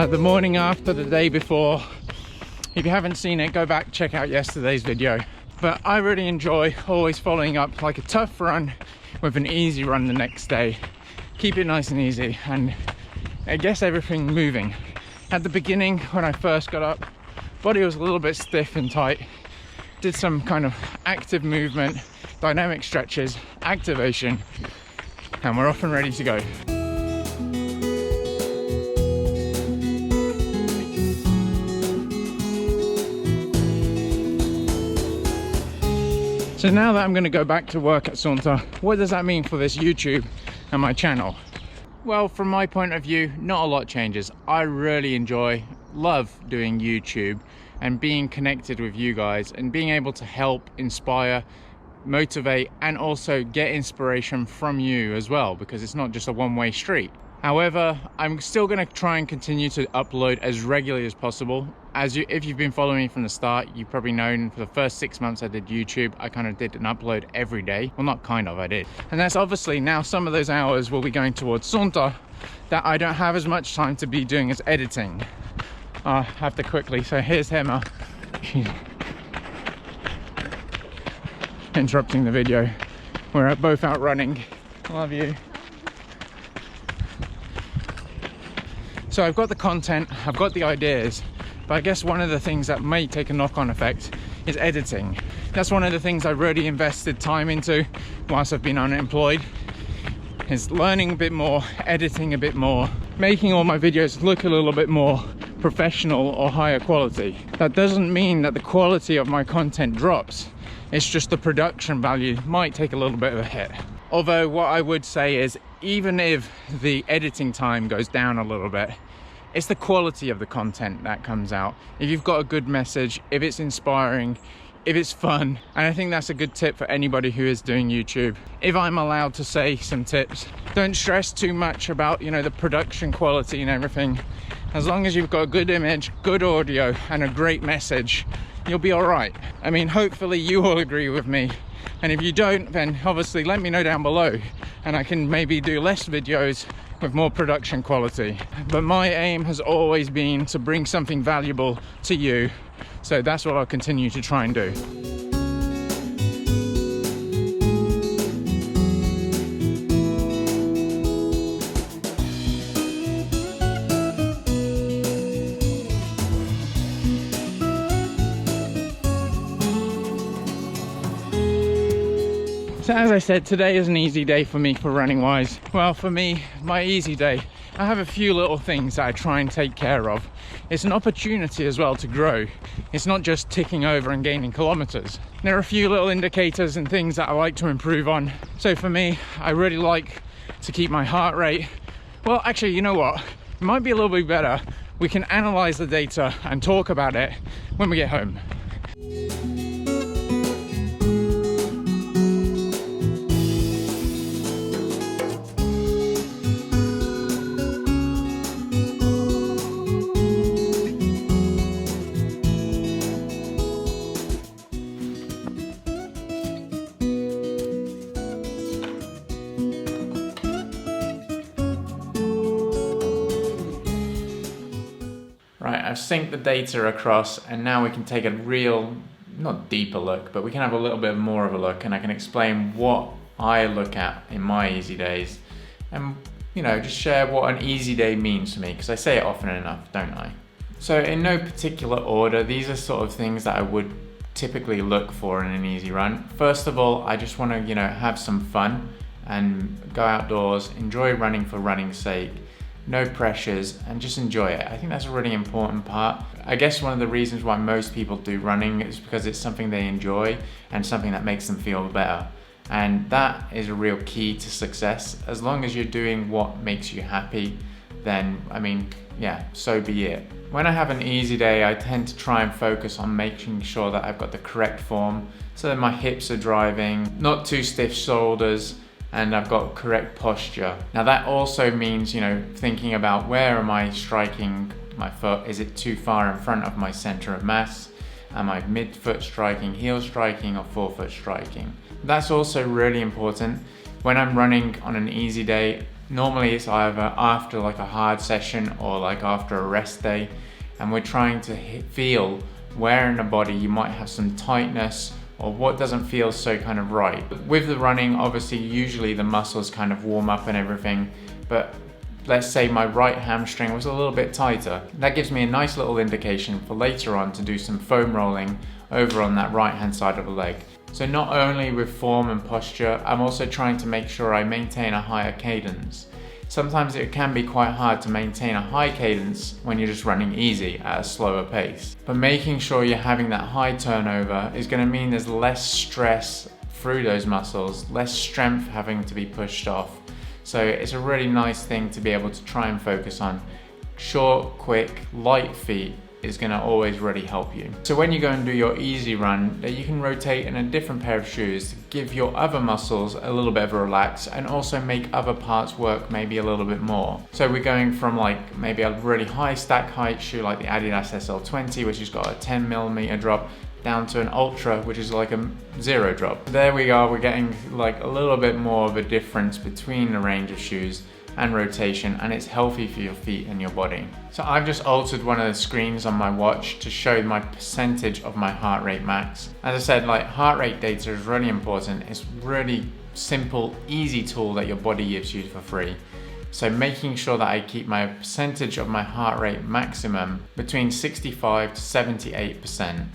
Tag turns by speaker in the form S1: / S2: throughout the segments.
S1: the morning after, the day before. If you haven't seen it, go back, check out yesterday's video. But I really enjoy always following up like a tough run with an easy run the next day. Keep it nice and easy and it gets everything moving. At the beginning, when I first got up, body was a little bit stiff and tight. Did some kind of active movement, dynamic stretches, activation, and we're off and ready to go. So now that I'm going to go back to work at Saunter, what does that mean for this YouTube and my channel? Well, from my point of view, not a lot changes. I really love doing YouTube and being connected with you guys and being able to help, inspire, motivate, and also get inspiration from you as well, because it's not just a one-way street. However, I'm still going to try and continue to upload as regularly as possible. If you've been following me from the start, you've probably known for the first 6 months I did YouTube, I kind of did an upload every day. Well, not kind of, I did. And that's obviously now some of those hours will be going towards Saunter that I don't have as much time to be doing as editing. I have to quickly, so here's Emma. She's interrupting the video. We're both out running. Love you. So I've got the content, I've got the ideas, but I guess one of the things that may take a knock-on effect is editing. That's one of the things I really invested time into whilst I've been unemployed, is learning a bit more, editing a bit more, making all my videos look a little bit more professional or higher quality. That doesn't mean that the quality of my content drops. It's just the production value might take a little bit of a hit. Although what I would say is, even if the editing time goes down a little bit, it's the quality of the content that comes out. If you've got a good message, if it's inspiring, if it's fun, and I think that's a good tip for anybody who is doing YouTube. If I'm allowed to say some tips, don't stress too much about, the production quality and everything. As long as you've got a good image, good audio, and a great message, you'll be all right. I mean, hopefully you all agree with me. And if you don't, then obviously let me know down below and I can maybe do less videos with more production quality. But my aim has always been to bring something valuable to you. So that's what I'll continue to try and do. So as I said, today is an easy day for me for running wise. Well, for me, my easy day, I have a few little things that I try and take care of. It's an opportunity as well to grow. It's not just ticking over and gaining kilometers. There are a few little indicators and things that I like to improve on. So for me, I really like to keep my heart rate. Well, actually, you know what? It might be a little bit better. We can analyze the data and talk about it when we get home. Right, I've synced the data across and now we can take a real, not deeper look, but we can have a little bit more of a look and I can explain what I look at in my easy days and, just share what an easy day means to me, because I say it often enough, don't I? So in no particular order, these are sort of things that I would typically look for in an easy run. First of all, I just want to, have some fun and go outdoors, enjoy running for running's sake. No pressures, and just enjoy it. I think that's a really important part. I guess one of the reasons why most people do running is because it's something they enjoy and something that makes them feel better. And that is a real key to success. As long as you're doing what makes you happy, then, so be it. When I have an easy day, I tend to try and focus on making sure that I've got the correct form, so that my hips are driving, not too stiff shoulders, and I've got correct posture. Now that also means, thinking about where am I striking my foot? Is it too far in front of my center of mass? Am I mid-foot striking, heel striking, or forefoot striking? That's also really important. When I'm running on an easy day, Normally it's either after like a hard session or like after a rest day, and we're trying to feel where in the body you might have some tightness or what doesn't feel so kind of right. With the running, obviously usually the muscles kind of warm up and everything, but let's say my right hamstring was a little bit tighter. That gives me a nice little indication for later on to do some foam rolling over on that right hand side of the leg. So not only with form and posture, I'm also trying to make sure I maintain a higher cadence. Sometimes it can be quite hard to maintain a high cadence when you're just running easy at a slower pace. But making sure you're having that high turnover is going to mean there's less stress through those muscles, less strength having to be pushed off. So it's a really nice thing to be able to try and focus on. Short, quick, light feet is going to always really help you. So when you go and do your easy run, you can rotate in a different pair of shoes to give your other muscles a little bit of a relax and also make other parts work maybe a little bit more. So we're going from like maybe a really high stack height shoe like the Adidas SL20, which has got a 10mm drop, down to an Ultra, which is like a 0 drop. There we are, we're getting like a little bit more of a difference between the range of shoes and rotation, and it's healthy for your feet and your body. So I've just altered one of the screens on my watch to show my percentage of my heart rate max. As I said, like heart rate data is really important. It's really simple, easy tool that your body gives you for free. So making sure that I keep my percentage of my heart rate maximum between 65 to 78%.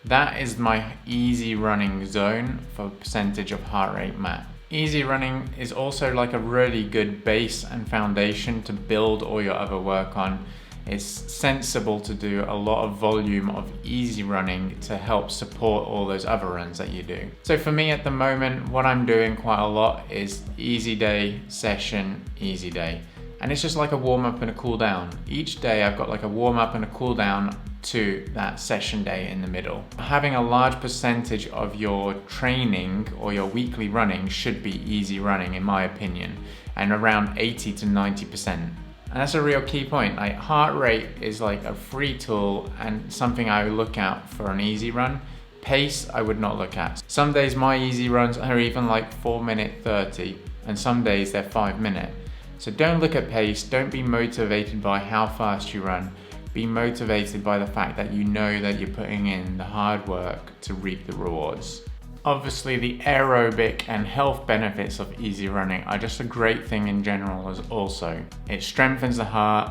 S1: That is my easy running zone for percentage of heart rate max. Easy running is also like a really good base and foundation to build all your other work on. It's sensible to do a lot of volume of easy running to help support all those other runs that you do. So for me at the moment, what I'm doing quite a lot is easy day, session, easy day. And it's just like a warm up and a cool down. Each day I've got like a warm up and a cool down to that session day in the middle. Having a large percentage of your training or your weekly running should be easy running in my opinion, and around 80 to 90%. And that's a real key point. Like heart rate is like a free tool and something I would look at for an easy run. Pace I would not look at. Some days my easy runs are even like 4:30 30, and some days they're 5 minute. So don't look at pace, don't be motivated by how fast you run. Be motivated by the fact that you know that you're putting in the hard work to reap the rewards. Obviously the aerobic and health benefits of easy running are just a great thing in general as also. It strengthens the heart,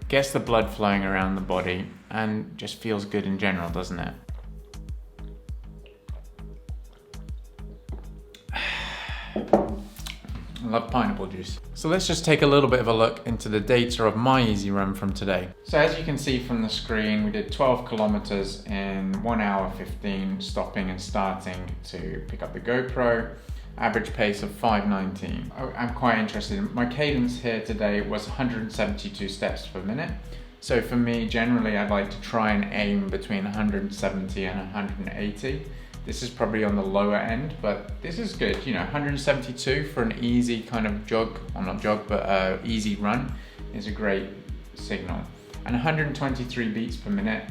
S1: gets the blood flowing around the body, and just feels good in general, doesn't it? I love pineapple juice. So let's just take a little bit of a look into the data of my easy run from today. So as you can see from the screen, we did 12 kilometers in 1 hour 15, stopping and starting to pick up the GoPro. Average pace of 5:19. I'm quite interested. My cadence here today was 172 steps per minute. So for me, generally, I'd like to try and aim between 170 and 180. This is probably on the lower end, but this is good. You know, 172 for an easy kind of jog, or not jog, but easy run is a great signal. And 123 beats per minute,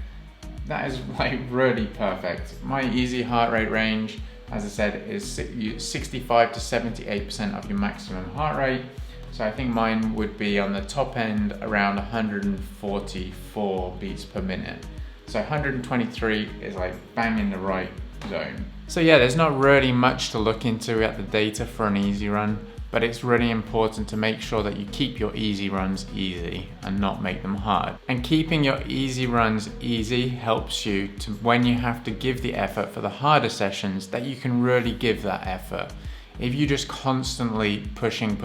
S1: that is like really perfect. My easy heart rate range, as I said, is 65 to 78% of your maximum heart rate. So I think mine would be on the top end around 144 beats per minute. So 123 is like bang in the right zone. So yeah, there's not really much to look into at the data for an easy run, but it's really important to make sure that you keep your easy runs easy and not make them hard. And keeping your easy runs easy helps you to, when you have to give the effort for the harder sessions, that you can really give that effort. If you just constantly pushing,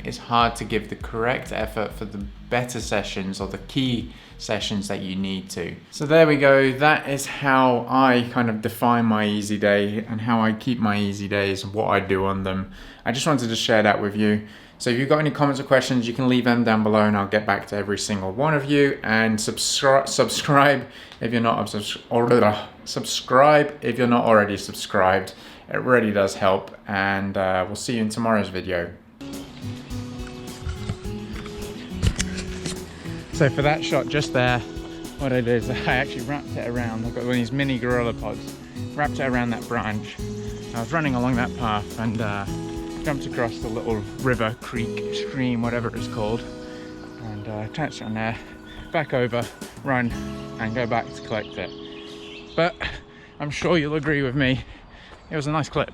S1: it's hard to give the correct effort for the better sessions or the key sessions that you need to. So there we go. That is how I kind of define my easy day and how I keep my easy days and what I do on them. I just wanted to share that with you. So if you've got any comments or questions, you can leave them down below and I'll get back to every single one of you. And subscribe if you're not subscribe if you're not already subscribed. It really does help, and we'll see you in tomorrow's video. So for that shot just there, what I did is I actually wrapped it around. I've got one of these mini gorilla pods, wrapped it around that branch. I was running along that path and jumped across the little river, creek, stream, whatever it's called, and attached it on there, back over, run, and go back to collect it. But I'm sure you'll agree with me, it was a nice clip.